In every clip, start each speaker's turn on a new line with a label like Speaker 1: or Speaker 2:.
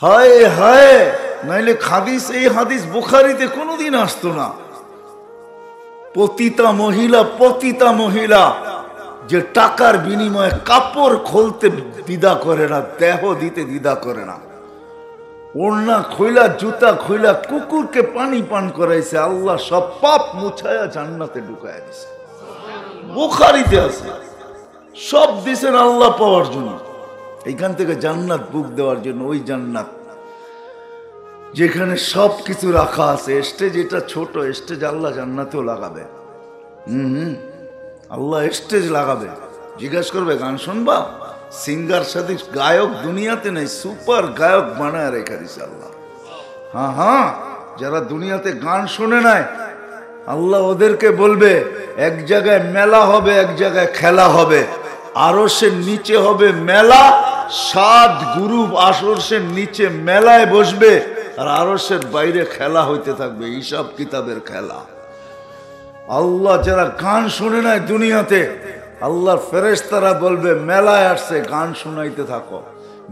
Speaker 1: হায় হায়, নাইলে হাদিস, এই হাদিস বুখারীতে কোনোদিন আসতো না। পতিতা মহিলা যে টাকার বিনিময়ে কাপড় খুলতে দ্বিধা করে না, দেহ দিতে দ্বিধা করে না, ওড়না খইলা জুতা খইলা কুকুরকে পানি পান করাইছে, আল্লাহ সব পাপ মুছায়া জান্নাতে ঢুকায় দিছে। বুখারীতে আছে। সব দিছেন আল্লাহ পাওয়ার জন্য, এইখান থেকে জান্নাত বুক দেওয়ার জন্য। ওই জান্নাত যেখানে সব কিছু রাখা আছে। স্টেজ এটা ছোট স্টেজ, আল্লাহ জান্নাতেও লাগাবে। আল্লাহ স্টেজ লাগাবে। জিজ্ঞাসা করবে গান শুনবা? সিঙ্গার সাথে গায়ক দুনিয়াতে নেই, সুপার গায়ক বানায় রেখে দিছে আল্লাহ। হ্যাঁ, যারা দুনিয়াতে গান শুনে নাই, আল্লাহ ওদেরকে বলবে এক জায়গায় মেলা হবে, এক জায়গায় খেলা হবে। আরশের নিচে হবে মেলা, 7 গ্রুপ আরশের নিচে মেলায় বসবে, আর আরশের বাইরে খেলা হইতে থাকবে, হিসাব কিতাবের খেলা। আল্লাহ যারা গান শুনে নাই দুনিয়াতে, আল্লাহর ফেরেশতারা বলবে মেলায় আসছে, গান শুনাইতে থাকো।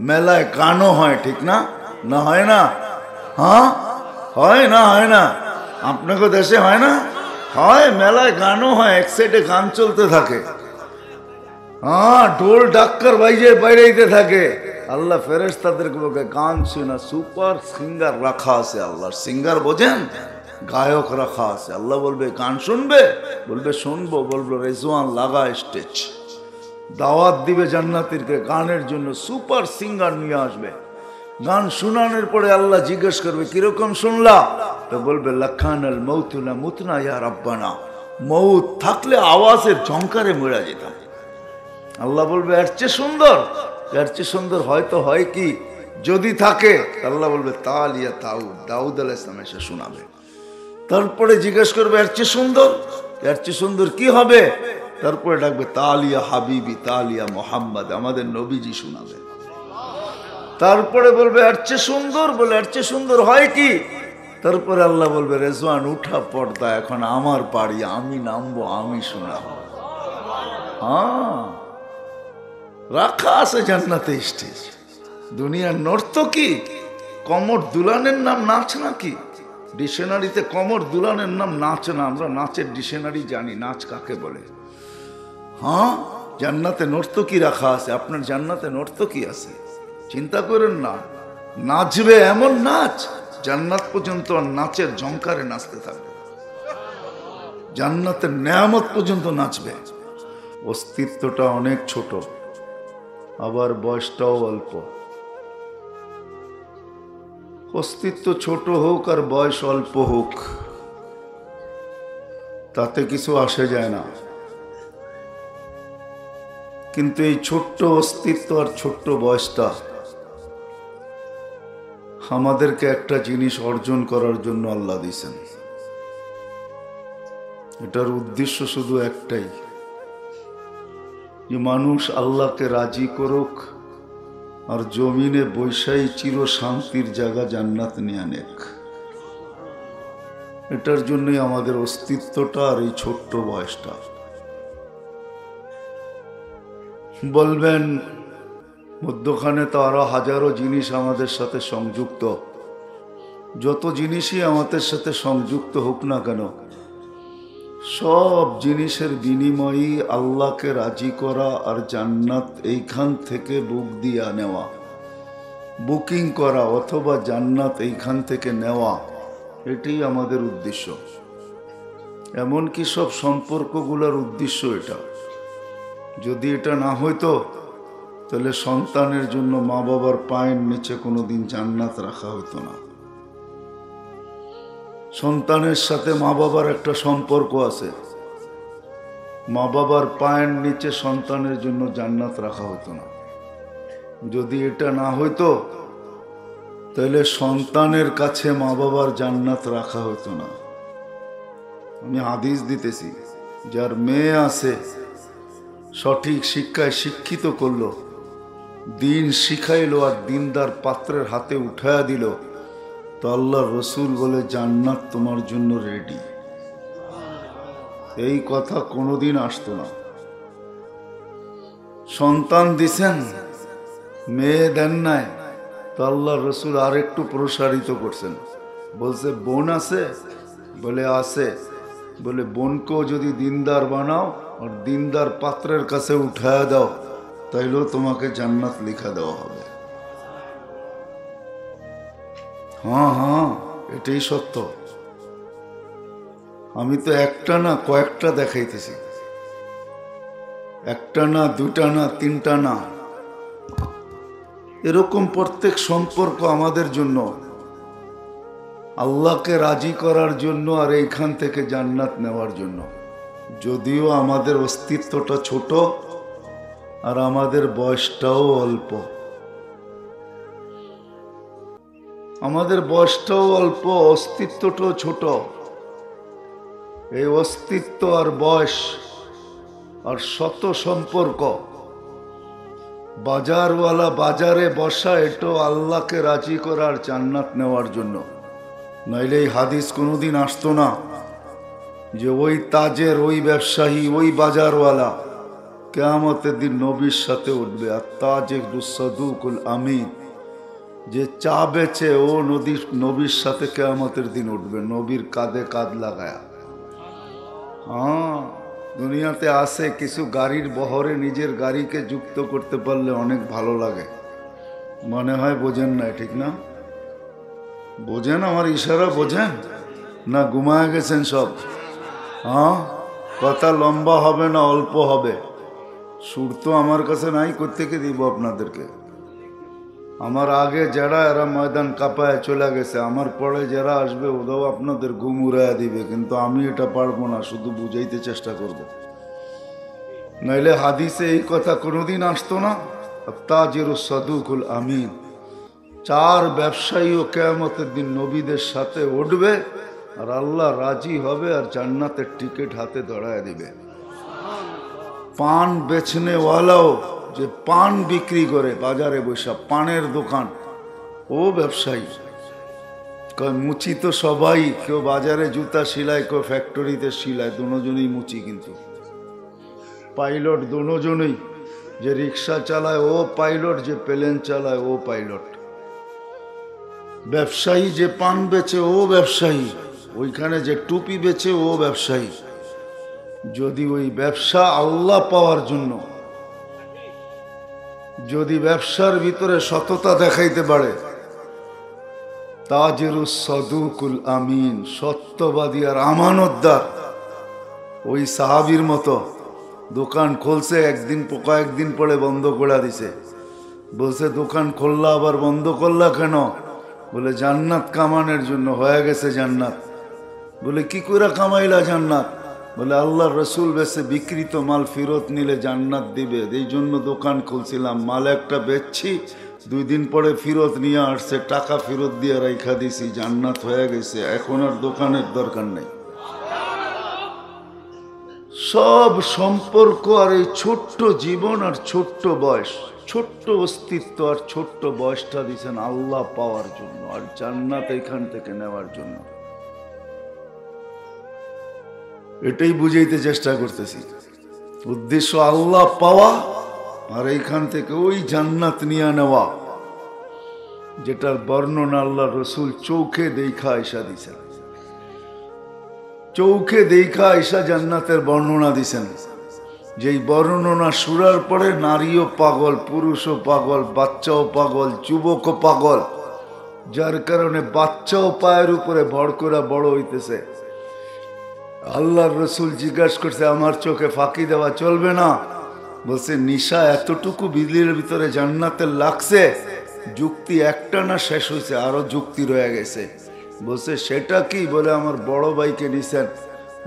Speaker 1: মেলায় গানও হয়, ঠিক না? না হয় না? হ্যাঁ হয় না? হয় না? আপনাকে দেশে হয় না? হয়। মেলায় গানও হয়, এক সাইডে গান চলতে থাকে। হ্যাঁ, ঢোল ডাক্কার বাইরেইতে থাকে। আল্লাহ ফেরেশতাদেরকে বলবে গান শোনা, সুপার সিঙ্গার রাখা আছে। আল্লাহর সিঙ্গার বোঝেন, গায়ক রাখা আছে। আল্লাহ বলবে গান শুনবে? বলবে শুনবো। বলবো রেজওয়ান লাগা স্টেজ, দাওয়াত দিবে জান্নাতীরকে গানের জন্য, সুপার সিঙ্গার নিয়ে আসবে। গান শোনানোর পরে আল্লাহ জিজ্ঞেস করবে কিরকম শুনলা? তো বলবে লাখানাল মৌতুলা মুতনা ইয়া রাব্বানা, মৌত থাকলে আওয়াজের ঝংকারে মরে যেতাম। আল্লাহ বলবে এর চেয়ে সুন্দর? এর চেয়ে সুন্দর হয়তো হয় কি যদি থাকে? আল্লাহ বলবে তালিয়া দাউদ আলাইহিস সালাম এসে শোনাবে। তারপরে জিজ্ঞেস করবে এর চেয়ে সুন্দর? এর চেয়ে সুন্দর কি হবে? তারপরে ডাকবে তালিয়া হাবিবি, তালিয়া মোহাম্মদ, আমাদের নবীজি শোনাবে। তারপরে বলবে এর চেয়ে সুন্দর? বলে এর চেয়ে সুন্দর হয় কি? তারপরে আল্লাহ বলবে রেজওয়ান উঠা পর্দা, এখন আমার পাড়ি, আমি নামবো, আমি শোনাবো। হ্যাঁ, রাখা আছে জান্নাতে স্টেজ। দুনিয়ার নর্তকী কমর দুলানের নাম নাচ নাকি? ডিকশনারিতে কমর দুলানের নাম নাচ না। আমরা নাচের ডিকশনারি জানি, নাচ কাকে বলে। হ্যাঁ, জান্নাতে নর্তকী রাখা আছে। আপনার জান্নাতে নর্তকী আছে, চিন্তা করেন না। নাচবে এমন নাচ, জান্নাত পর্যন্ত নাচের ঝংকারে নাচতে থাকবে। জান্নাতের নেয়ামত পর্যন্ত নাচবে। অস্তিত্বটা অনেক ছোট, আবার বয়সটাও অল্প। অস্তিত্ব ছোট হোক আর বয়স অল্প হোক, তাতে কিছু আসে যায় না। কিন্তু এই ছোট্ট অস্তিত্ব আর ছোট্ট বয়সটা আমাদেরকে একটা জিনিস অর্জন করার জন্য আল্লাহ দিয়েছেন। এটার উদ্দেশ্য শুধু একটাই, যে মানুষ আল্লাহকে রাজি করুক আর জমিনে বৈশাই চির শান্তির জায়গা জান্নাত নিয়ে আনেক। এটার জন্যই আমাদের অস্তিত্বটা আর এই ছোট্ট বয়সটা। বলবেন মধ্যখানে তো আরো হাজারো জিনিস আমাদের সাথে সংযুক্ত। যত জিনিসই আমাদের সাথে সংযুক্ত হোক না কেন, সব জিনিসের বিনিময়ই আল্লাহকে রাজি করা আর জান্নাত এইখান থেকে বুক দিয়া নেওয়া, বুকিং করা অথবা জান্নাত এইখান থেকে নেওয়া, এটাই আমাদের উদ্দেশ্য। এমনকি সব সম্পর্কগুলোর উদ্দেশ্য এটা। যদি এটা না হইতো, তাহলে সন্তানের জন্য মা বাবার পায়ের নিচে কোনোদিন জান্নাত রাখা হতো না। সন্তানের সাথে মা বাবার একটা সম্পর্ক আছে, মা বাবার পায়ের নিচে সন্তানের জন্য জান্নাত রাখা হতো না। যদি এটা না হইতো, তাহলে সন্তানের কাছে মা বাবার জান্নাত রাখা হতো না। আমি হাদিস দিতেছি, যার মেয়ে আছে, সঠিক শিক্ষায় শিক্ষিত করলো, দিন শিখাইলো আর দিনদার পাত্রের হাতে উঠায়া দিল, তো আল্লাহ রসুল বলে জান্নাত তোমার জন্য রেডি। এই কথা কোনোদিন আসতো না। সন্তান দিছেন, মেয়ে দেন নাই, তো আল্লাহ রসুল আর একটু প্রসারিত করছেন, বলছে বোন আছে? বলে আছে। বলে বোনকেও যদি দিনদার বানাও আর দিনদার পাত্রের কাছে উঠায় দাও, তাইলেও তোমাকে জান্নাত লিখা দেওয়া হবে। হ্যাঁ হ্যাঁ, এটাই সত্য। আমি তো একটা না কয়েকটা দেখাইতেছি, একটা না দুটা না তিনটা না, এরকম প্রত্যেক সম্পর্ক আমাদের জন্য, আল্লাহকে রাজি করার জন্য আর এইখান থেকে জান্নাত নেওয়ার জন্য। যদিও আমাদের অস্তিত্বটা ছোট আর আমাদের বয়সটাও অল্প, আমাদের বয়সটাও অল্প, অস্তিত্বটাও ছোট। এই অস্তিত্ব আর বয়স আর শত সম্পর্ক, বাজারওয়ালা বাজারে বসা, এটাও আল্লাহকে রাজি করার জান্নাত নেওয়ার জন্য। নাইলে এই হাদিস কোনোদিন আসতো না যে ওই তাজের ওই ব্যবসায়ী ওই বাজারওয়ালা কিয়ামতের দিন নবীর সাথে উঠবে। আর তাজিরুস সাদুকুল আমিন, যে চা বেচে ও নবীর সাথে কিয়ামতের দিন উঠবে, নবীর কাঁধে কাঁধ লাগায়া। হ্যাঁ, দুনিয়াতে আছে কিছু গাড়ির বহরে নিজের গাড়িকে যুক্ত করতে পারলে অনেক ভালো লাগে, মনে হয় বোঝেন না, ঠিক না? বোঝেন আমার ইশারা? বোঝেন না ঘুমায় গেছেন সব? হ্যাঁ, কথা লম্বা হবে না অল্প হবে। সুর তো আমার কাছে নাই, কোত্থেকে দিব আপনাদেরকে? আমার আগে যারা এরা ময়দান কাঁপায় চলে গেছে, আমার পরে যারা আসবে ওরাও আপনাদের ঘুম উড়াইয়া দিবে, কিন্তু আমি এটা পারবো না, শুধু বুঝাইতে চেষ্টা করব। নাইলে হাদিসে এই কথা কোনোদিন আসতো না। তাজিরুস সাদুকুল আমিন, চার ব্যবসায়ীও কিয়ামতের দিন নবীদের সাথে উঠবে আর আল্লাহ রাজি হবে আর জান্নাতের টিকিট হাতে ধরায় দিবে। পান বেচনেওয়ালাও, যে পান বিক্রি করে বাজারে বসে, পানের দোকান, ও ব্যবসায়ী। মুচি তো সবাই, কেউ বাজারে জুতা সিলায়, কেউ ফ্যাক্টরিতে সিলায়, দুজনেই মুচি। কিন্তু পাইলট দুজনেই, যে রিক্সা চালায় ও পাইলট, যে প্লেন চালায় ও পাইলট। ব্যবসায়ী যে পান বেচে ও ব্যবসায়ী, ওইখানে যে টুপি বেচে ও ব্যবসায়ী। যদি ওই ব্যবসা আল্লাহ পাওয়ার জন্য, যদি ব্যবসার ভিতরে সততা দেখাইতে পারে, তাজিরুস সাদুকুল আমিন, সত্যবাদী আর আমানতদার, ওই সাহাবীর মতো দোকান খুলছে, কয়েকদিন পরে বন্ধ করে দিছে। বলছে দোকান খুললা আবার বন্ধ করলা কেন? বলে জান্নাত কামানোর জন্য, হয়ে গেছে জান্নাত। বলে কি করে কামাইলা জান্নাত? বলে আল্লাহর রসুল বেচে বিকৃত মাল ফেরত নিলে জান্নাত দিবে, এই জন্য দোকান খুলছিলাম। মাল একটা বেচছি, 2 দিন পরে ফেরত নিয়ে আসছে, টাকা ফেরত দিয়ে রাইখা দিছি, জান্নাত হয়ে গেছে, এখন আর দোকানের দরকার নেই। সব সম্পর্ক আর এই ছোট্ট জীবন আর ছোট্ট বয়স, ছোট্ট অস্তিত্ব আর ছোট্ট বয়সটা দিয়েছেন আল্লাহ পাওয়ার জন্য আর জান্নাত এখান থেকে নেওয়ার জন্য। এটাই বুঝাইতে চেষ্টা করতেছি। উদ্দেশ্য আল্লাহ পাওয়া আর এইখান থেকে ওই জান্নাত নিয়ে নেওয়া, যেটার বর্ণনা আল্লাহ রসুল চোখে দেখা আয়সা দিছেন। চোখে দেখা আয়সা জান্নাতের বর্ণনা দিছেন। যেই বর্ণনা শুনার পরে নারীও পাগল, পুরুষও পাগল, বাচ্চাও পাগল, যুবকও পাগল, যার কারণে বাচ্চাও পায়ের উপরে ভর করে বড় হইতেছে। আল্লাহর রসুল জিজ্ঞাসা করছে, আমার চোখে ফাঁকি দেওয়া চলবে না? বলছে নিশা এতটুকু বিজলির ভিতরে জান্নাতের লাগছে, যুক্তি একটা না শেষ হয়েছে, আরো যুক্তি রয়ে গেছে। বলছে সেটা কি? বলে আমার বড় ভাইকে নিছেন,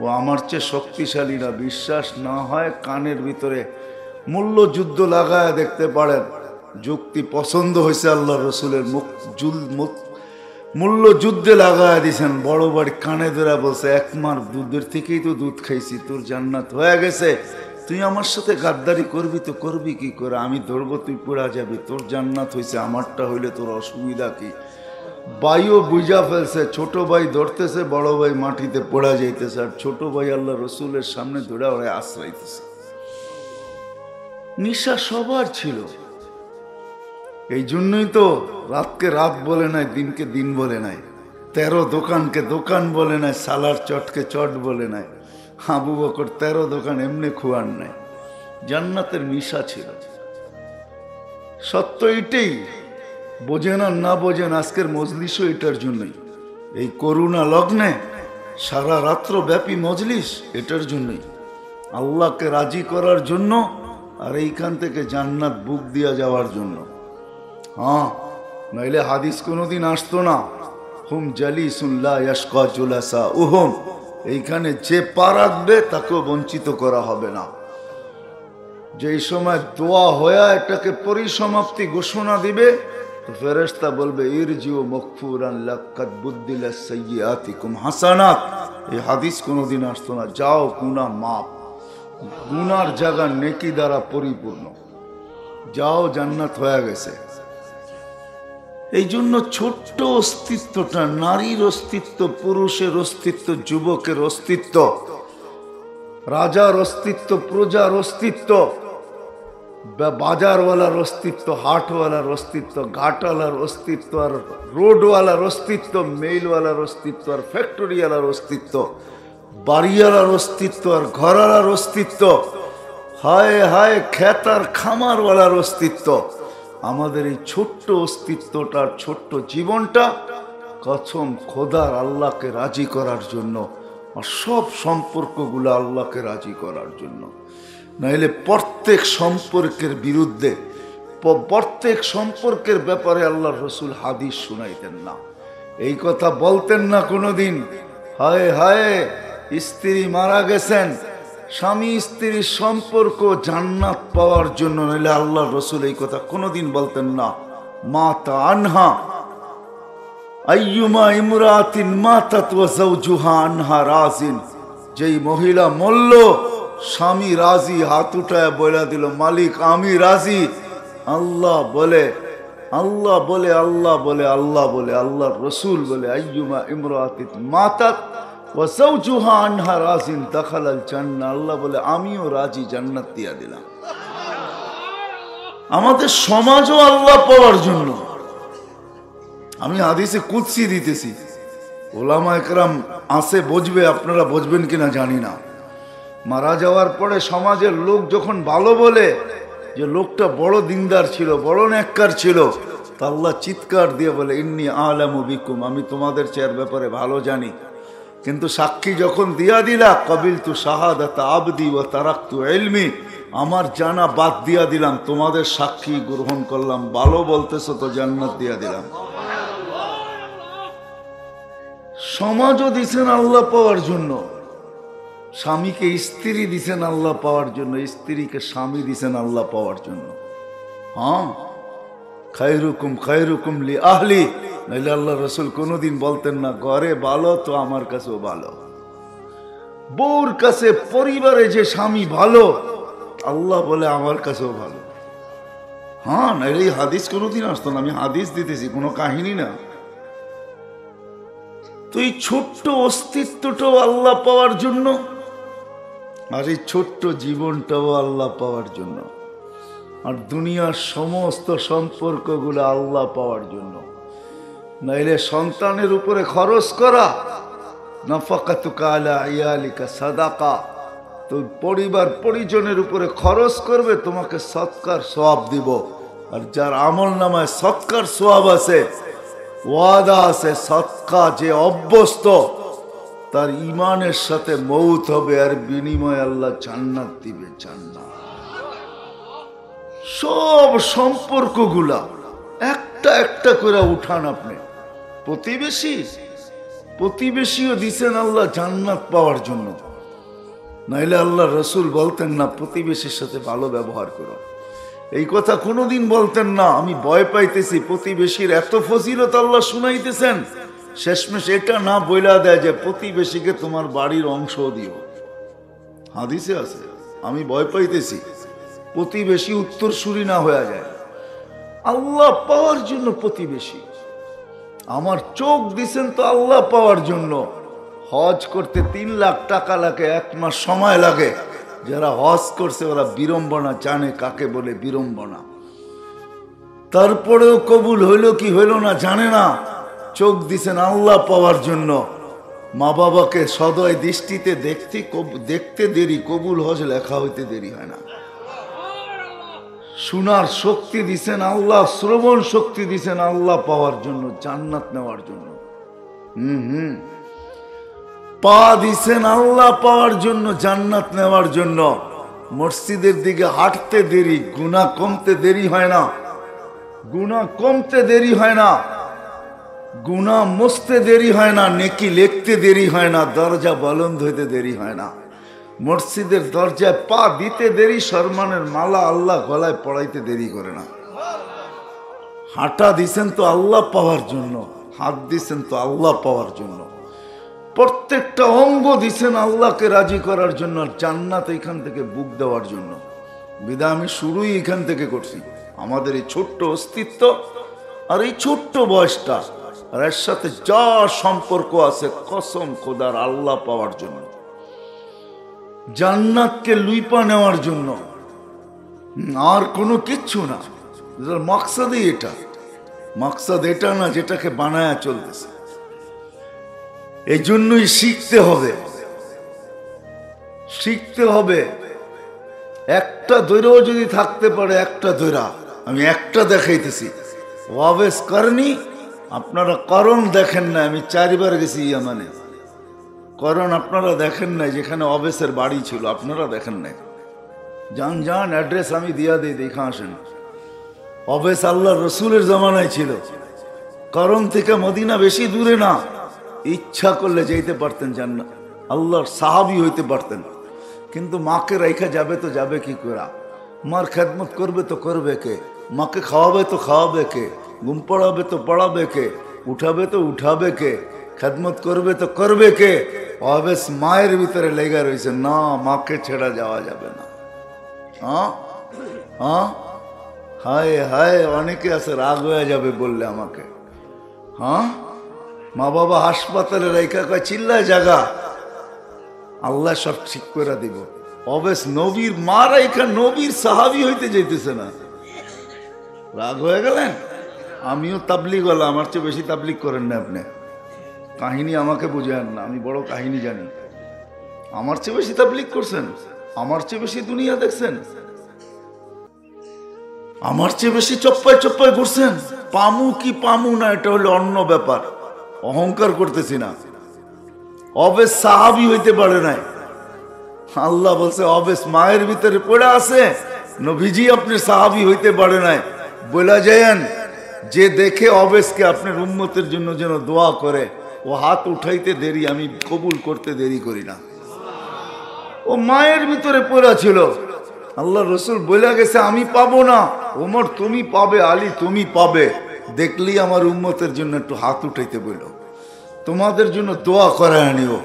Speaker 1: ও আমার চেয়ে শক্তিশালী না। বিশ্বাস না হয় কানের ভিতরে মূল্য যুদ্ধ লাগায় দেখতে পারেন। যুক্তি পছন্দ হয়েছে আল্লাহ রসুলের, মূল্য যুদ্ধে লাগায় দিছেন। বড় বাড়ি কানে ধরা বলছে, একমার দুধের থেকেই তো দুধ খাইছি, তোর জান্নাত হয়ে গেছে, তুই আমার সাথে গাদ্দারি করবি তো করবি কি করে? আমি ধরবো, তুই পড়া যাবি, তোর জান্নাত হয়েছে, আমারটা হইলে তোর অসুবিধা কি? ভাইও বুঝা ফেলছে, ছোট ভাই ধরতেছে, বড় ভাই মাটিতে পড়া যাইতেছে, আর ছোট ভাই আল্লাহ রসুলের সামনে ধরে ওরা আশ্রাইতেছে। নিশা সবার ছিল, এই জন্যই তো রাতকে রাত বলে নাই, দিনকে দিন বলে নাই, 13 দোকানকে দোকান বলে নাই, সালার চটকে চট বলে নাই। আবু বকর 13 দোকান এমনি খুয়ান নাই, জান্নাতের মিশা ছিল। সত্য এটাই, বোঝেন আর না বোঝেন, আজকের মজলিসও এটার জন্যই। এই করুণা লগ্নে সারা রাত্র ব্যাপী মজলিস এটার জন্যই, আল্লাহকে রাজি করার জন্য, আর এইখান থেকে জান্নাত বুক দিয়া যাওয়ার জন্য। হ্যাঁ, নইলে হাদিস কোনোদিন আসতো না, হুম জালিসুন লা ইয়াশকা জুলাসা উহুম, এইখানে যে পা রাখবে তাকেও বঞ্চিত করা হবে না। যেই সময় দোয়া হয়ে এটাকে পরিসমাপ্তি ঘোষণা দিবে, তো ফেরেশতা বলবে ইরজিউ মাগফুরান লাকাদ বুদ্দিলা সাইয়্যাতিকুম হাসানাত। এই হাদিস কোনোদিন আসতো না, যাও গুনাহ মাফ, গুনার জায়গা নেকি দ্বারা পরিপূর্ণ, যাও জান্নাত হয়ে গেছে। এই জন্য ছোট্ট অস্তিত্বটা, নারীর অস্তিত্ব, পুরুষের অস্তিত্ব, যুবকের অস্তিত্ব, রাজার অস্তিত্ব, প্রজার অস্তিত্ব, বাজারওয়ালার অস্তিত্ব, হাটওয়ালার অস্তিত্ব, ঘাটওয়ালার অস্তিত্ব, আর রোডওয়ালার অস্তিত্ব, মেইলওয়ালার অস্তিত্ব, আর ফ্যাক্টরিওয়ালার অস্তিত্ব, বাড়িওয়ালার অস্তিত্ব, আর ঘরওয়ালার অস্তিত্ব, হায় হায় ক্ষেত আর খামারওয়ালার অস্তিত্ব। আমাদের এই ছোট্ট অস্তিত্বটার, ছোট্ট জীবনটা কসম খোদার আল্লাহকে রাজি করার জন্য, আর সব সম্পর্কগুলো আল্লাহকে রাজি করার জন্য। নাহলে প্রত্যেক সম্পর্কের বিরুদ্ধে, প্রত্যেক সম্পর্কের ব্যাপারে আল্লাহর রাসূল হাদিস শুনাইতেন না, এই কথা বলতেন না কোনোদিন। হায় হায়, স্ত্রী মারা গেছেন, স্বামী স্ত্রীর সম্পর্ক জান্নাত পাওয়ার জন্য, নইলে আল্লাহর রাসূল এই কথা কোনোদিন বলতেন না। মাতা আনহা আইয়ুমা ইমরাতিন মাতাত ওয়া যাওজুহা আনহা রাজিন, যেই মহিলা মরল স্বামী রাজি, হাত উঠায় বলে দিল মালিক আমি রাজি। আল্লাহ বলে, আল্লাহ বলে, আল্লাহ বলে, আল্লাহ বলে, আল্লাহর রাসূল বলে আইয়ুমা ইমরাতিন মাতাত ওয়া যাওজুহা আনহা রাজিন দাখালাল জান্নাহ, আল্লাহ বলে আমিও রাজি, জান্নাত দিয়া দিলাম। আমাদের সমাজও আল্লাহ পাওয়ার জন্য। আমি হাদিসে কুদসি দিতেছি, ওলামা একরাম আসে বুঝবে, আপনারা বুঝবেন কিনা জানি না। মারা যাওয়ার পরে সমাজের লোক যখন ভালো বলে যে লোকটা বড় দিনদার ছিল, বড় নেককার ছিল, তা আল্লাহ চিৎকার দিয়ে বলে ইন্নী আলামু বিকুম, আমি তোমাদের চেয়ার ব্যাপারে ভালো জানি। কিন্তু সাক্ষী যখন দিয়া দিলা কবিলতু শাহাদাতা আবদি ওয়া তারাকতু ইলমি, আমার জানা বাদ দিয়া দিলাম, তোমাদের সাক্ষী গ্রহণ করলাম, ভালো বলতেছো তো জান্নাত দিয়া দিলাম। সমাজও দিছেন আল্লাহ পাওয়ার জন্য, স্বামীকে স্ত্রী দিছেন আল্লাহ পাওয়ার জন্য, স্ত্রীকে স্বামী দিছেন আল্লাহ পাওয়ার জন্য। হ্যাঁ, খায়রুকুম খায়রুকুম লি আহলি, নাইলে আল্লাহ রাসূল কোনোদিন বলতেন না ঘরে ভালো তো আমার কাছেও ভালো। বউর কাছে, পরিবারে যে স্বামী ভালো, আল্লাহ বলে আমার কাছেও ভালো। হ্যাঁ, নাইলে এই হাদিস কোনোদিন আসতো না। আমি হাদিস দিতেছি, কোনো কাহিনী না। তো এই ছোট্ট অস্তিত্বটাও আল্লাহ পাওয়ার জন্য, আর এই ছোট্ট জীবনটাও আল্লাহ পাওয়ার জন্য, আর দুনিয়ার সমস্ত সম্পর্কগুলো আল্লাহ পাওয়ার জন্য। নাইলে সন্তানের উপরে খরচ করা, নাফাকাতুকা আলা ইয়ালিকা সাদাকা, তো পরিবার পরিজনের উপরে খরচ করবে, তোমাকে সৎকার সওয়াব দিব। আর যার আমল নামায় সৎকার সওয়াব আছে, ওয়াদা আছে, সৎকা যে অভ্যস্ত, তার ইমানের সাথে মৌত হবে, আর বিনিময়ে আল্লাহ জান্নাত দিবে, জান্নাত। সব সম্পর্কগুলা একটা একটা করে উঠান আপনি। প্রতিবেশী, প্রতিবেশীও দিছেন আল্লাহ জান্নাত পাওয়ার জন্য, নাইলে আল্লাহ রাসূল বলতেন না প্রতিবেশীর সাথে ভালো ব্যবহার করো, এই কথা কোনোদিন বলতেন না। আমি ভয় পাইতেছি প্রতিবেশীর এত ফজিলত আল্লাহ শুনাইতেছেন, শেষমেশ এটা না বইলা দেয় যে প্রতিবেশীকে তোমার বাড়ির অংশ দিও, হাদিসে আছে। আমি ভয় পাইতেছি প্রতিবেশী উত্তরসূরি না হয়ে যায়। আল্লাহ পাওয়ার জন্য প্রতিবেশী, আমার চোখ দিছেন তো আল্লাহ পাওয়ার জন্য। হজ করতে 3 লাখ টাকা লাগে, 1 মাস সময় লাগে। যারা হজ করছে ওরা বিড়ম্বনা জানে কাকে বলে বিড়ম্বনা। তারপরেও কবুল হইল কি হইল না জানে না, চোখ দিছেন আল্লাহ পাওয়ার জন্য। মা বাবাকে সদয় দৃষ্টিতে দেখতে দেরি, কবুল হজ লেখা হইতে দেরি হয় না। শোনার শক্তি দিছেন আল্লাহ, শ্রবণ শক্তি দিছেন আল্লাহ পাওয়ার জন্য, জান্নাত নেওয়ার জন্য। পা দিছেন আল্লাহ পাওয়ার জন্য, জান্নাত নেওয়ার জন্য। মসজিদের দিকে হাঁটতে দেরি, গুনাহ কমতে দেরি হয় না, গুনাহ কমতে দেরি হয় না, গুনাহ মুছতে দেরি হয় না, নেকি লিখতে দেরি হয় না, দরজা বলন্দ হইতে দেরি হয় না। মসজিদের দরজায় পা দিতে দেরি, সম্মানের মালা আল্লাহ গলায় পড়াইতে দেরি করে না। হাঁটা দিছেন তো আল্লাহ পাওয়ার জন্য, হাত দিছেন তো আল্লাহ পাওয়ার জন্য, প্রত্যেকটা অঙ্গ দিছেন আল্লাহকে রাজি করার জন্য, আর জান্নাত এখান থেকে বুক দেওয়ার জন্য। বিধায় আমি শুরুই এখান থেকে করছি। আমাদের এই ছোট্ট অস্তিত্ব আর এই ছোট্ট বয়সটা, আর এর সাথে যা সম্পর্ক আছে, কসম খোদার আল্লাহ পাওয়ার জন্য, জান্নাতকে লুইপা নেওয়ার জন্য, আর কোনো কিচ্ছু না। মাকসাদই এটা, মাকসাদ এটা না যেটাকে বানায়া চলতেছে। এই জন্যই শিখতে হবে, শিখতে হবে। একটা দৈরাও যদি থাকতে পারে, একটা দৈরা, আমি একটা দেখাইতেছি, ওয়াবেস করনি। আপনারা করণ দেখেন না, আমি 4 বার গেছি ইয়ামানে। করণ আপনারা দেখেন নাই, যেখানে অবেসের বাড়ি ছিল, আপনারা দেখেন নাই। যান যান, অ্যাড্রেস আমি দিয়া দিই, দেখা আসেন। অবেস আল্লাহ রসুলের জামানায় ছিল। করণ থেকে মদিনা বেশি দূরে না, ইচ্ছা করলে যেতে পারতেন, জান্নাত আল্লাহর সাহাবী হইতে পারতেন। কিন্তু মাকে রাইখা যাবে তো যাবে কি করে? মার খেদমত করবে তো করবে কে? মাকে খাওয়াবে তো খাওয়াবে কে? ঘুম পড়াবে তো পড়াবে কে? উঠাবে তো উঠাবে কে? খেদমত করবে তো করবে কে? অবেস মায়ের ভিতরে লেগে রয়েছে, না মাকে ছেড়া যাওয়া যাবে না। হ্যাঁ হ্যাঁ, হায় হায়, অনেকে আছে রাগ হয়ে যাবে বললে আমাকে। হ্যাঁ, মা বাবা হাসপাতালে রেখা কয় চিল্লায় জাগা, আল্লাহ সব ঠিক করে দিব। অবেস নবীর মা রেখা নবীর সাহাবী হইতে যেতেছে না, রাগ হয়ে গেলেন? আমিও তাবলিগ ওয়ালা, আমার চেয়ে বেশি তাবলিগ করেন না আপনি। কাহিনী আমাকে বুঝেন না, আমি বড় কাহিনী জানি। আমার চেয়ে বেশি তাবলিগ করছেন, আমার চেয়ে বেশি দুনিয়া দেখছেন, আমার চেয়ে বেশি চপ্পায় চপ্পায় ঘুরছেন। পামু কি পামু না এটা হলো অন্য ব্যাপার, অহংকার করতেছি না। অবেস সাহাবী হইতে পারে নাই, আল্লাহ বলছে অবেস মায়ের ভিতরে পড়ে আছে, নবীজি আপনি সাহাবী হইতে পারে নাই। বলা যায়েন যে দেখে অবেসকে আপনার উম্মতের জন্য যেন দোয়া করে, ও হাত উঠাইতে দেরি, আমি কবুল করতে দেরি করি না। ও মায়ের ভিতরে পড়া ছিল, আল্লাহ রসুল বলে গেছে আমি পাবো না, ওমর তুমি পাবে, আলী তুমি পাবে। দেখলি আমার উম্মতের জন্য একটু হাত উঠাইতে বলল, তোমাদের জন্য দোয়া করায় আনিও।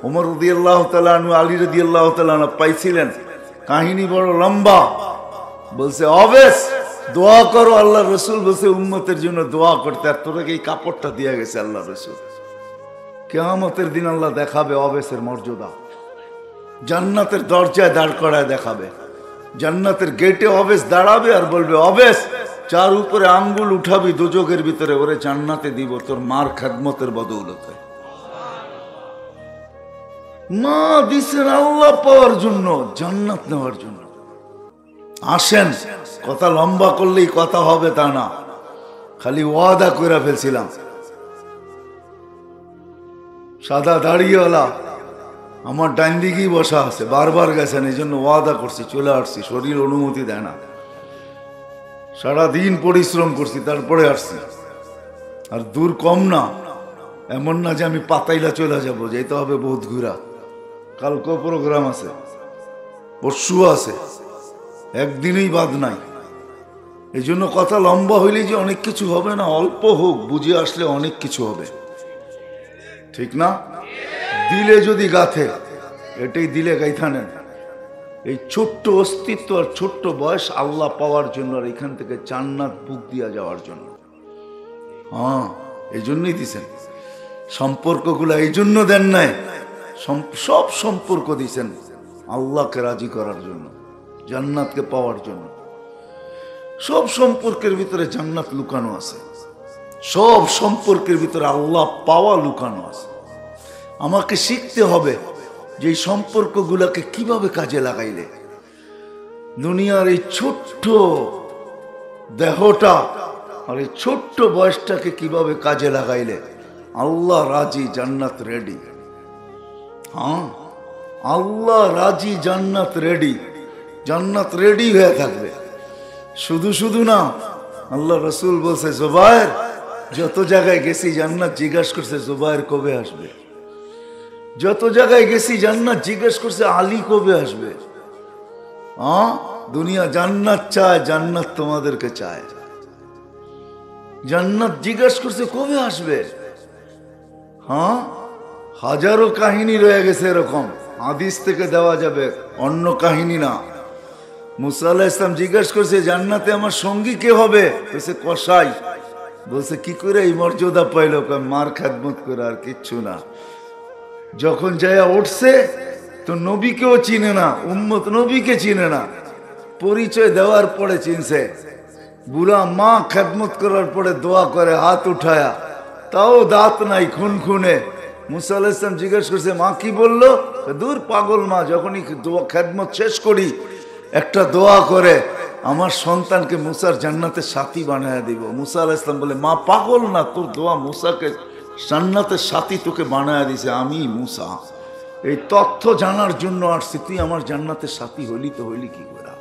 Speaker 1: ওমর রাদিয়াল্লাহু তাআলা আনহু আলী রাদিয়াল্লাহু তাআলা আনহু পাইছিলেন। কাহিনী বড় লম্বা। বলছে অবেস দোয়া করো, আল্লাহ রসুল বলছে উম্মতের জন্য দোয়া করতে, আর তোরা এই কাপড়টা দিয়ে গেছে আল্লাহ রসুল। কিয়ামতের দিন আল্লাহ দেখাবে অবেসের মর্যাদা, জান্নাতের দরজায় দাঁড় করায় দেখাবে। জান্নাতের গেটে অবেস দাঁড়াবে আর বলবে অবেস যার উপরে আঙ্গুল উঠাবি দোজখের ভিতরে, ওরে জান্নাতে দিব তোর মার খেদমতের বদৌলতে। মা দিছেন আল্লাহ পাওয়ার জন্য, জান্নাত নেওয়ার জন্য। আসেন, কথা লম্বা করলেই কথা হবে তা না, খালি ওয়াদা করে ফেলছিলাম। সাদা দাড়িওয়ালা আমার ডাইন দিকেই বসা আছে, বারবার গেছেন, এই জন্য ওয়াদা করছি, চলে আসছি, শরীর অনুমতি দেয় না। সারাদিন পরিশ্রম করছি, তারপরে আসছি। আর দূর কম না, এমন না যে আমি পাতাইলা চলে যাব, যেতে হবে বহুত ঘুরা। কালকেও প্রোগ্রাম আছে, পরশু আছে, একদিনেই বাদ নাই। এই জন্য কথা লম্বা হইলে যে অনেক কিছু হবে না, অল্প হোক, বুঝে আসলে অনেক কিছু হবে, ঠিক না? দিলে যদি গাথে, এটাই দিলে গাইথা নেন। এই ছোট্ট অস্তিত্ব আর ছোট্ট বয়স আল্লাহ পাওয়ার জন্য, আর এখান থেকে জান্নাত বুক দিয়া যাওয়ার জন্য। হ্যাঁ, এই জন্যই দিছেন সম্পর্কগুলো, এই জন্য দেন নাই। সব সম্পর্ক দিছেন আল্লাহকে রাজি করার জন্য, জান্নাতকে পাওয়ার জন্য। সব সম্পর্কের ভিতরে জান্নাত লুকানো আছে, সব সম্পর্কের ভিতরে আল্লাহ পাওয়া লুকানো আছে। আমাকে শিখতে হবে যে এই সম্পর্কগুলোকে কিভাবে কাজে লাগাইলে দুনিয়ার এই ছোট্ট দেহটা আর এই ছোট্ট বয়সটাকে কিভাবে কাজে লাগাইলে আল্লাহ রাজি, জান্নাত রেডি। হ্যাঁ, আল্লাহ রাজি, জান্নাত রেডি। জান্নাত রেডি হয়ে থাকবে। শুধু শুধু না, আল্লাহ রসুল বলছে জুবায়ের, যত জায়গায় গেছি জান্নাত জিজ্ঞাসা করছে জুবায়ের কবে আসবে। যত জায়গায় গেছি জান্নাত জিজ্ঞেস করছে আলী কবে আসবে। হ্যাঁ, দুনিয়া জান্নাত চায়, জান্নাত তোমাদেরকে চায়। জান্নাত জিজ্ঞেস করছে কবে আসবে। হ্যাঁ, হাজারো কাহিনী রয়ে গেছে এরকম, হাদিস থেকে দেওয়া যাবে, অন্য কাহিনী না। মুসা আলাইহিস সালাম জিজ্ঞেস করছে জান্নাতে আমার সঙ্গী কে হবে। বলছে কসাই। বলছে কি করে এই মর্যাদা পাইল। মার খেদমত করে, আর কিচ্ছু না। যখন যাইয়া উঠছে তো নবীকেও চিনে না, উম্মত নবীকে চিনে না। পরিচয় দেওয়ার পরে চিনছে। বুড়া মা খেদমত করার পরে দোয়া করে হাত উঠায়া, তাও দাঁত নাই, খুনখুনে। মুসা আলাইহিস সালাম জিজ্ঞেস করছে মা কি বললো। দূর পাগল মা, যখনই দোয়া খেদমত শেষ করি একটা দোয়া করে আমার সন্তানকে মুসার জান্নাতের সাথী বানায় দিব। মুসা আলাইহিস সালাম বলে মা পাগল না, তোর দোয়া মুসাকে জান্নাতের সাথী তোকে বানায় দিছে আমি মুসা। এই তথ্য জানার জন্য আসছি, তুই আমার জান্নাতের সাথী হইলি তো হইলি কি করে।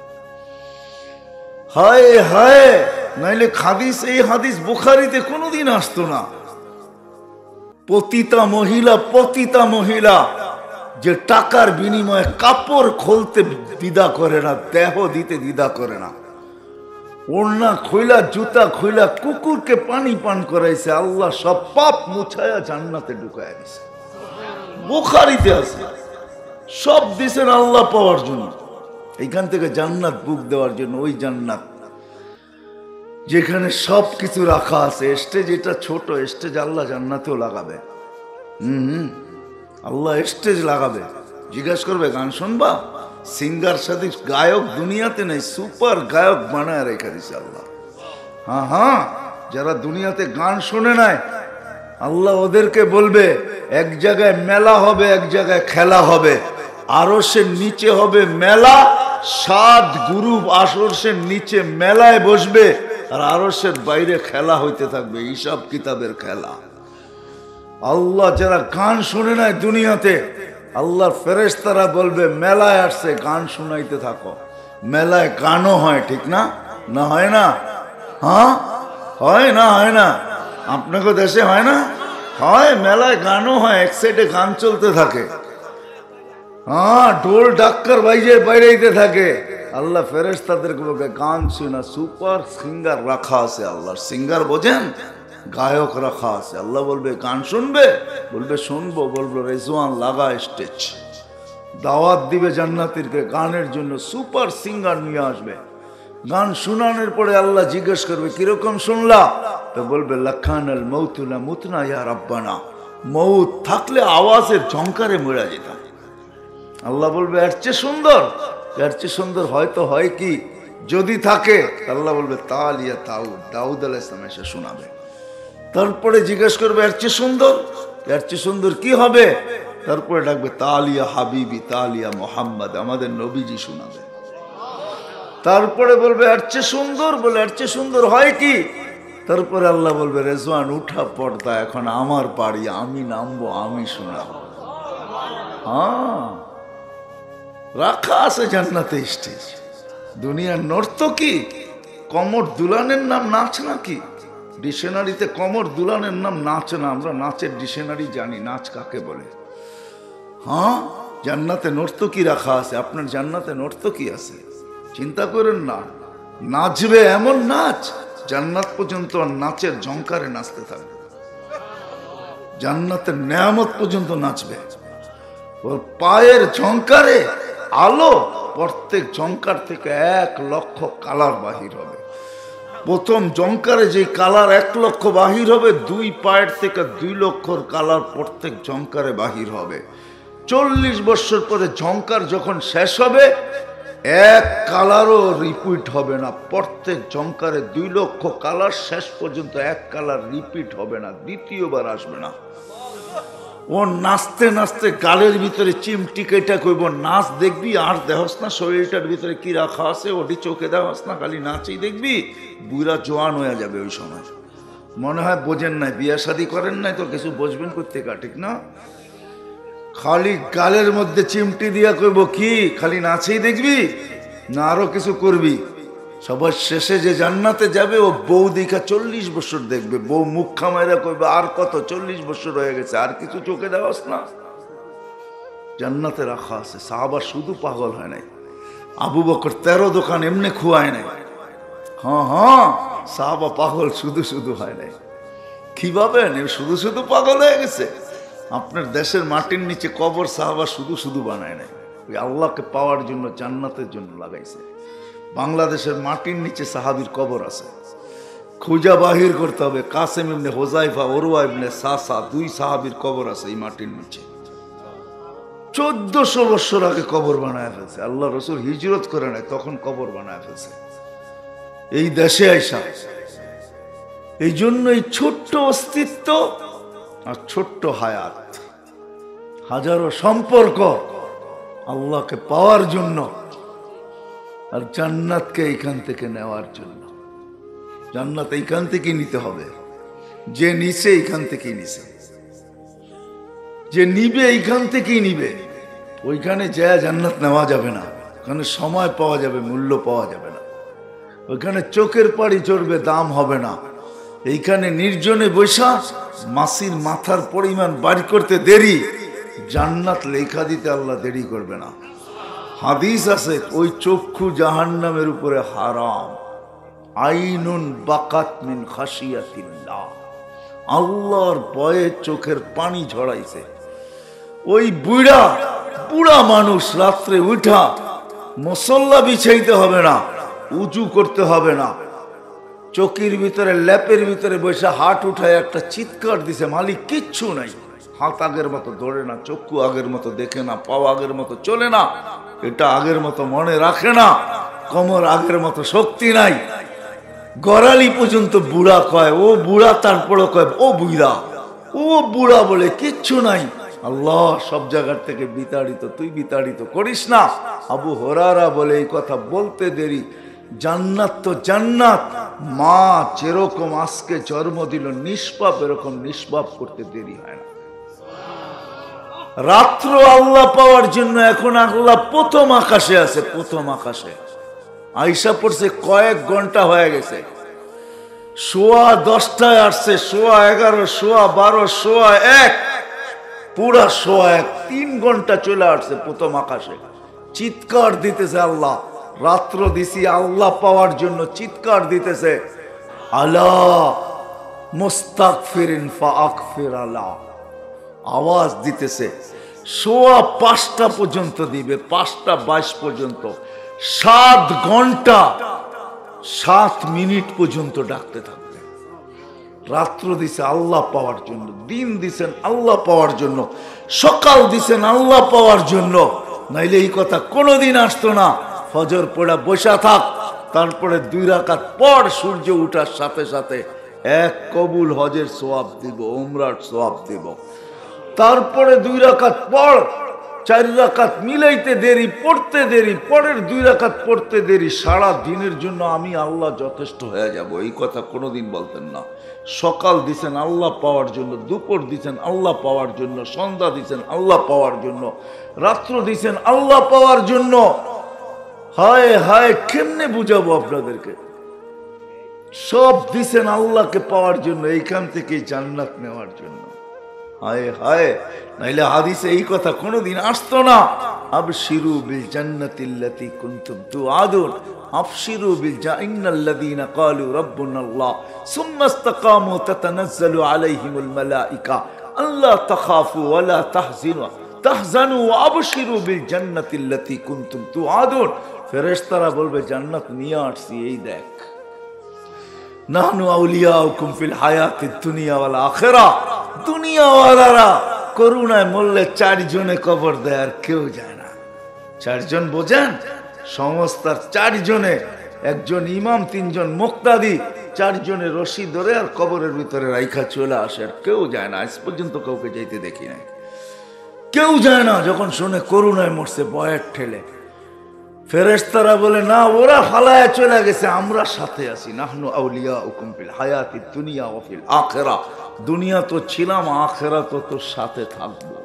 Speaker 1: হায় হায়, নাইলে হাদিস, এই হাদিস বুখারীতে কোনোদিন আসতো না। পতিতা মহিলা যে টাকার বিনিময়ে কাপড় খুলতে দ্বিধা করে না, দেহ দিতে দ্বিধা করে না, ওড়না খইলা জুতা খইলা কুকুরকে পানি পান করাইছে, আল্লাহ সব পাপ মুছায়া জান্নাতে ঢুকায় দিছে। বুখারীতে আছে। সব দিছেন আল্লাহ পাওয়ার জন্য, এইখান থেকে জান্নাত বুক দেওয়ার জন্য। ওই জান্নাত যেখানে সব কিছু রাখা আছে। স্টেজ এটা ছোট স্টেজ, আল্লাহ জান্নাতেও লাগাবে। আল্লাহ স্টেজ লাগাবে। জিজ্ঞাসা করবে গান শুনবা। সিঙ্গার সাথে গায়ক দুনিয়াতে নেই, সুপার গায়ক বানায় রেখে দিছে আল্লাহ। হ্যাঁ হ্যাঁ, যারা দুনিয়াতে গান শুনে নাই আল্লাহ ওদেরকে বলবে এক জায়গায় মেলা হবে, এক জায়গায় খেলা হবে। আরশের নিচে হবে মেলা, 7 গ্রুপ আরশের নিচে মেলায় বসবে, আর আরশের বাইরে খেলা হইতে থাকবে, হিসাব কিতাবের খেলা। আল্লাহ যারা গান শুনে নাই দুনিয়াতে, আল্লাহর ফেরেশতারা বলবে মেলায় আসছে গান শুনাইতে থাকো। মেলায় গানও হয়, ঠিক না? না হয় না? হ্যাঁ হয় না? হয় না? আপনাকে দেশে হয় না? হয়, মেলায় গানও হয়, এক সাইডে গান চলতে থাকে। হ্যাঁ, ঢোল ডাক্কার বাইজে বাইরেইতে থাকে। আল্লাহ ফেরেশতাদেরকে বলবে গান শোনা, সুপার সিঙ্গার রাখা আছে। আল্লাহর সিঙ্গার বোঝেন, গায়ক রাখা আছে। আল্লাহ বলবে গান শুনবে, বলবে শুনবো। বলবো রেজওয়ান লাগা স্টেজ, দাওয়াত দিবে জান্নাতীরকে গানের জন্য, সুপার সিঙ্গার নিয়ে আসবে। গান শোনানোর পরে আল্লাহ জিজ্ঞেস করবে কিরকম শুনলা। তো বলবে লাখানাল মৌতু লা মুতনা ইয়া রাব্বানা, মৌত থাকলে আওয়াজের ঝংকারে মরে যেতাম। আল্লাহ বলবে এর চেয়ে সুন্দর, এর চেয়ে সুন্দর হয়তো হয় কি যদি থাকে। আল্লাহ বলবে তালিয়া দাউদ, দাউদ আলাইহিস সালাম এসে শোনাবে। তারপরে জিজ্ঞেস করবে এর চেয়ে সুন্দর, এর চেয়ে সুন্দর কি হবে। তারপরে ডাকবে তালিয়া হাবিবি, তালিয়া মোহাম্মদ, আমাদের নবীজি শোনাবে। তারপরে বলবে এর চেয়ে সুন্দর, বলে এর চেয়ে সুন্দর হয় কি। তারপরে আল্লাহ বলবে রেজওয়ান উঠা পর্দা, এখন আমার পাড়ি, আমি নামবো, আমি শোনাবো। হ্যাঁ, রাখা আছে জান্নাতে স্টেজ। দুনিয়ার নর্তকী কমর দুলানের নাম নাচ নাকি? ডিকশনারিতে কমর দুলানের নাম নাচ না, আমরা নাচের ডিকশনারি জানি, নাচ কাকে বলে। হ্যাঁ, জান্নাতে নর্তকী রাখা আছে। আপনার জান্নাতে নর্তকী আছে, চিন্তা করেন না। নাচবে এমন নাচ, জান্নাত পর্যন্ত নাচের ঝংকারে নাচতে থাকবে। জান্নাতের নেয়ামত পর্যন্ত নাচবে। ওর পায়ের ঝংকারে আলো, প্রত্যেক ঝংকার থেকে 1 লক্ষ কালার বাহির হবে। প্রথম ঝংকারে যে কালার 1 লক্ষ বাহির হবে, 2 পায়ের থেকে 2 লক্ষর কালার প্রত্যেক ঝংকারে বাহির হবে। 40 বছর পরে ঝংকার যখন শেষ হবে, এক কালারও রিপিট হবে না। প্রত্যেক জঙ্কারে 2 লক্ষ কালার, শেষ পর্যন্ত এক কালার রিপিট হবে না, দ্বিতীয়বার আসবে না। ও নাচতে নাচতে গালের ভিতরে চিমটি কেটে কইব নাচ দেখবি, আর দেহস না শরীরটার ভিতরে কি রাখা আছে, ওটি চোখে দেহস না, খালি নাচই দেখবি। বুড়া জোয়ান হয়ে যাবে ওই সময়। মনে হয় বোঝেন নাই, বিয়া শাদী করেন নাই তো কিছু বুঝবেন করতে কা, ঠিক না? খালি গালের মধ্যে চিমটি দিয়া কইব কি খালি নাচেই দেখবি না আরো কিছু করবি? সবার শেষে যে জান্নাতে যাবে ও বউ দেখা 40 বছর দেখবে। বউ মুখ খামাইরা কইবে আর কত, 40 বছর হয়ে গেছে, আর কিছু চোখে দেওয়াস না? জান্নাতে রাখা আছে। সাহাবা শুধু পাগল হয় নাই, আবু বকর 13 দোকান এমনি খুয়ায় নাই। হ্যাঁ, সাহাবা পাগল শুধু শুধু হয় নাই। কি ভাবেন শুধু শুধু পাগল হয়ে গেছে? আপনার দেশের মাটির নিচে কবর সাহাবা শুধু শুধু বানায় নাই, ওই আল্লাহকে পাওয়ার জন্য, জান্নাতের জন্য লাগাইছে। বাংলাদেশের মাটির নিচে সাহাবীর কবর আছে, খুঁজা বাহির করতে হবে। কাসেম ইবনে হোজাইফা, ওরওয়া ইবনে সাসা, 2 সাহাবীর কবর আছে এই মাটির নিচে। 1400 বছর আগে কবর বানায় ফেলছে। আল্লাহ রসুল হিজরত করে নাই, তখন কবর বানায় ফেলছে এই দেশে আইসা। এই জন্য এই ছোট্ট অস্তিত্ব আর ছোট্ট হায়াত, হাজারো সম্পর্ক আল্লাহকে পাওয়ার জন্য আর জান্নাতকে এইখান থেকে নেওয়ার জন্য। জান্নাত এইখান থেকে নিতে হবে। যে নিছে এইখান থেকেই নিছে, যে নিবে এইখান থেকেই নিবে। ওইখানে যায় জান্নাত নেওয়া যাবে না, ওখানে সময় পাওয়া যাবে, মূল্য পাওয়া যাবে না। ওইখানে চোখের পাড়ি চড়বে, দাম হবে না। এইখানে নির্জনে বৈশা মাসির মাথার পরিমাণ বাড়ি করতে দেরি, জান্নাত লেখা দিতে আল্লাহ দেরি করবে না। হাদিস আছে ওই চক্ষু জাহান্নামের উপরে হারাম। আইনুন বাকাত মিন খাশিয়াতিল্লাহ, আল্লাহর ভয়ে চোখের পানি ঝরাইছে। ওই বুড়া মানুষ রাত্রে উঠা মুসল্লা বিছাইতে হবে না, উঁচু করতে হবে না, চকির ভিতরে ল্যাপের ভিতরে বসে হাত উঠায় একটা চিৎকার দিছে, মালিক কিচ্ছু নাই। হাত আগের মতো ধরে না, চক্ষু আগের মতো দেখে না, পাও আগের মতো চলে না, এটা আগের মতো মনে রাখে না, কোমর আগের মতো শক্তি নাই। গড়ালি পর্যন্ত বুড়া কয়, ও বুড়া, তারপরে কয় ও বুড়া, ও বুড়া বলে কিচ্ছু নাই। আল্লাহ সব জায়গার থেকে বিতাড়িত, তুই বিতাড়িত করিস না। আবু হুরায়রা বলে এই কথা বলতে দেরি। জান্নাত তো জান্নাত, মা যেরকম আজকে জন্ম দিল নিষ্পাপ, এরকম নিষ্পাপ করতে দেরি হয় না। রাত্র আল্লাহ পাওয়ার জন্য এখন আল্লাহ প্রথম আকাশে আছে, প্রথম আকাশে আইসা পড়ছে, কয়েক ঘন্টা হয়ে গেছে। 10:15 আসছে, 11:15, 12:15, 1 পুরা 1 3 ঘন্টা চলে আসছে প্রথম আকাশে। চিৎকার দিতেছে আল্লাহ, রাত্র দিছি আল্লাহ পাওয়ার জন্য চিৎকার দিতেছে, আলা মুস্তাগফিরিন ফাগফির আলা, আওয়াজ দিতেছে। 5:15 পর্যন্ত দিবে, 5:22 পর্যন্ত, 7 ঘন্টা 7 মিনিট পর্যন্ত ডাকতে থাকবে। রাত্র দিছে আল্লাহ পাওয়ার জন্য, দিন দিছেন আল্লাহ পাওয়ার জন্য, সকাল দিছেন আল্লাহ পাওয়ার জন্য, নাইলে এই কথা কোনোদিন আসতো না। ফজর পড়া বসা থাক, তারপরে 2 রাকাত পর সূর্য উঠার সাথে সাথে 1 কবুল হজের সওয়াব দিব, উমরার সওয়াব দিব। তারপরে 2 রাকাত পর 4 রাকাত মিলাইতে দেরি, পড়তে দেরি, পরের 2 রাকাত পড়তে দেরি। সারা দিনের জন্য আমি আল্লাহ যথেষ্ট হয়ে যাব, এই কথা কোনোদিন বলতেন না। সকাল দিছেন আল্লাহ পাওয়ার জন্য, দুপুর দিছেন আল্লাহ পাওয়ার জন্য, সন্ধ্যা দিছেন আল্লাহ পাওয়ার জন্য, রাত্র দিছেন আল্লাহ পাওয়ার জন্য। হায় হায়, কেমনে বুঝাবো আপনাদেরকে? সব দিছেন আল্লাহকে পাওয়ার জন্য, এইখান থেকে জান্নাত নেওয়ার জন্য। হায় হায়, নাইলে হাদিসে এই কথা কোনোদিন আসতো না। আবশিরু বিল জান্নাতিল্লাতী কুনতুম তুআদুন, আবশিরু বিল জান্নাল্লাযীনা ক্বালু রাব্বুনাল্লাহ সুম্মা ইসতাকামু তাতানাজ্জালু আলাইহিমুল মালায়েকা আল্লা তাখাফু ওয়া লা তাহজানু ওয়া আবশিরু বিল জান্নাতিল্লাতী কুনতুম তুআদুন। ফেরেশতারা বলবে জান্নাত নিয়ে আসছি, এই দেখ। নাহনু আউলিয়াউকুম ফিল হায়াতিদ দুনিয়া ওয়াল আখিরা, দুনিয়াওয়ালারা করুণায় মরলে 4 জনে কবর দেয়, আর কেউ যায় না। 4 জন বোঝেন? সংস্থার 4 জনে, একজন ইমাম, 3 জন মুক্তাদি, 4 জনে রশি ধরে আর কবরের ভিতরে রাইখা চলে আসে। আর কেউ যায় না, আজ পর্যন্ত কাউকে যাইতে দেখি নাই, কেউ যায় না। যখন শুনে করুণায় মরছে বয়ের ঠেলে, ফেরেশতারা বলে না, ওরা ফালায়া চলে গেছে, আমরা সাথে আছি। নাহনু আউলিয়াউকুম ফিল হায়াতিদ দুনিয়া ওয়া ফিল আখিরা, দুনিয়া তো ছিলাম, আখিরাত তো তোর সাথে থাকবো,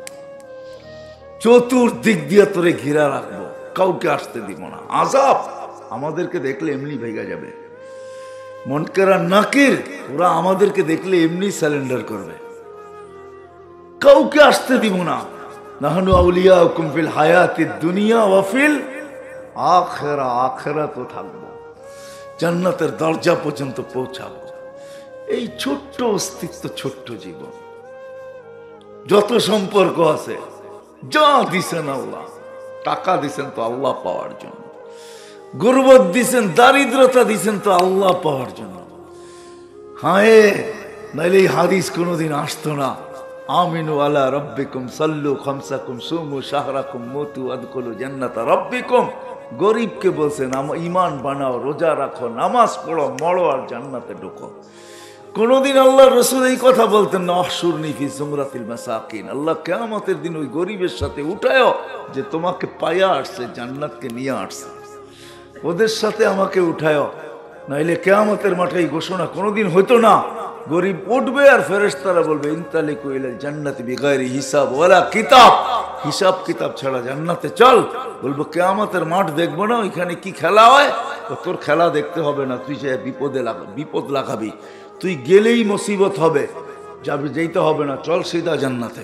Speaker 1: চতুর্দিক দিয়ে তোরে ঘিরা রাখবো, কাউকে আসতে দিব না। আযাব আমাদেরকে দেখলে এমনি ভেঙে যাবে। মুনকার আর নাকির ওরা আমাদেরকে দেখলে এমনি স্যালেন্ডার করবে, কাউকে আসতে দিব না। নাহনু আউলিয়াউকুম ফিল হায়াতিদ দুনিয়া ওয়া ফিল আখিরা, আখিরাতও থাকবো, জান্নাতের দরজা পর্যন্ত পৌঁছাবো। এই ছোট্ট অস্তিত্ব, ছোট্ট জীবন, যত সম্পর্ক আছে, যা দিছেন আল্লাহ, টাকা দিছেন তো আল্লাহ পাওয়ার জন্য, গুরবত দিছেন, দারিদ্রতা দিছেন তো আল্লাহ পাওয়ার জন্য। হায়, নাইলে এই হাদিস কোনোদিন আসতো না। আমিনু আলা রাব্বিকুম সাল্লু খামসাকুম সুমু শাহরাকুম মুতু আদখুলু জান্নাতা রাব্বিকুম। গরিবকে বলছেন ইমান বানাও, রোজা রাখো, নামাজ পড়ো, মরো আর জান্নাতে ঢুকো। কোনদিন আল্লাহ রসুল এই কথা বলতেন না, আহশুরনি ফি জুমরাতিল মাসাকিন, আল্লাহ কিয়ামতের দিন ওই গরিবের সাথে উঠায়ও, যে তোমাকে পায়া আসছে, জান্নাতকে নিয়ে আসছে, ওদের সাথে আমাকে উঠায়ও। নাইলে কিয়ামতের মাঠে এই ঘোষণা কোনোদিন হইতো না। গরিব উঠবে আর ফেরেশতারা বলবে ইনতালিকু ইলাল জান্নাতি বিগাইরি হিসাব ওয়ালা কিতাব, হিসাব কিতাব ছাড়া জান্নাতে চল। বলবো কিয়ামতের মাঠ দেখবো না, ওইখানে কি খেলা হয়, তোর খেলা দেখতে হবে না, তুই যে বিপদ লাগাবি, তুই গেলেই মুসিবত হবে, যাবে, যেতে হবে না, চল সিধা জান্নাতে।